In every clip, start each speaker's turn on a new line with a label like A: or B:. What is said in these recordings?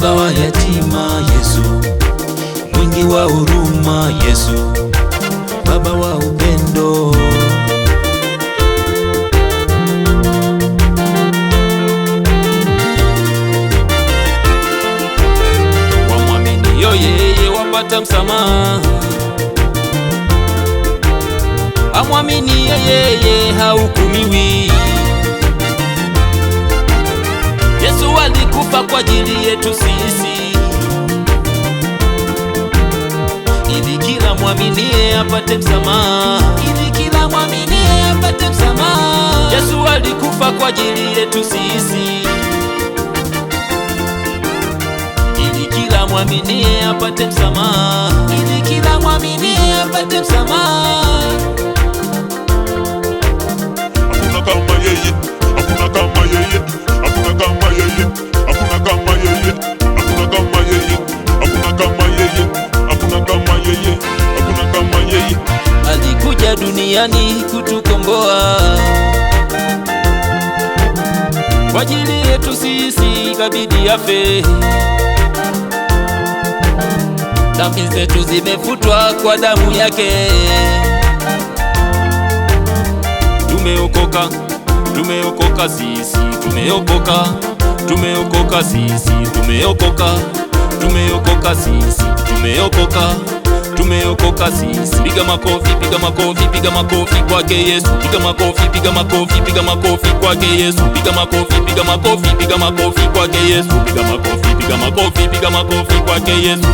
A: baba wa yatima Yesu, mwingi wa huruma Yesu, baba wa upendo. Wamwamini yeye wapata msamaha, amwamini yeye hahukumiwi. Yesu alikufa kwa ajili yetu sisi, ili kila mwaminie apate msamaha, ili kila mwaminie apate msamaha. Yesu alikufa kwa ajili yetu sisi, ili kila mwaminie apate msamaha, ili kila mwaminie apate msamaha.
B: Hakuna kama yeye, hakuna kama yeye, hakuna kama yeye, hakuna kama yeye, hakuna kama yeye, hakuna kama yeye, hakuna kama yeye, hakuna kama yeye.
A: Alikuja duniani kutukomboa, kwa ajili yetu sisi kabidi afe. Dhambi zetu zimefutwa kwa damu yake. Tumeokoka, tumeokoka sisi, tumeokoka, tumeokoka sisi, tumeokoka, tumeokoka sisi, tumeokoka, tumeokoka sisi. Piga makofi, piga makofi, piga makofi kwake Yesu. Piga makofi, piga makofi, piga makofi kwake Yesu. Piga makofi, piga makofi, piga makofi kwake Yesu. Piga makofi, piga makofi, piga makofi kwake Yesu.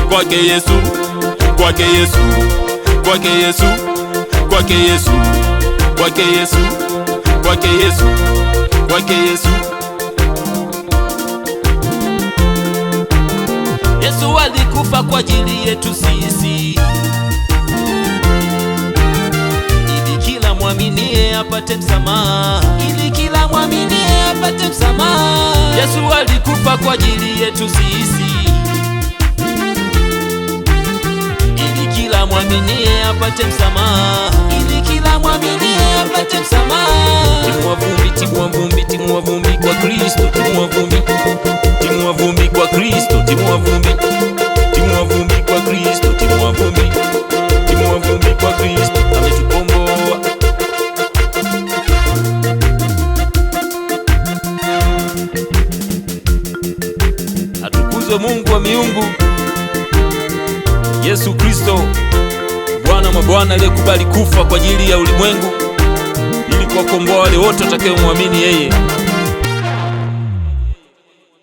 A: Kwake Yesu, kwake Yesu, kwake Yesu, kwake Yesu, kwake Yesu, kwake Yesu, kwake Yesu. Yesu alikufa kwa ajili yetu sisi, ili kila mwaminie apate msamaha, ili kila mwaminie apate msamaha. Yesu alikufa kwa ajili yetu sisi, ili kila mwaminie apate msamaha, ili kila mwaminie apate msamaha. Timua vumbi, timua vumbi, timua vumbi kwa Kristo, timua vumbi, timua vumbi kwa Kristo, timua vumbi, timua vumbi kwa Kristo, timua vumbi, timua vumbi kwa Kristo. Ametukomboa. Atukuzwe Mungu wa miungu, Yesu Kristo, Bwana mabwana, aliyekubali kufa kwa ajili ya ulimwengu ili kuwakomboa wale wote watakayomwamini yeye.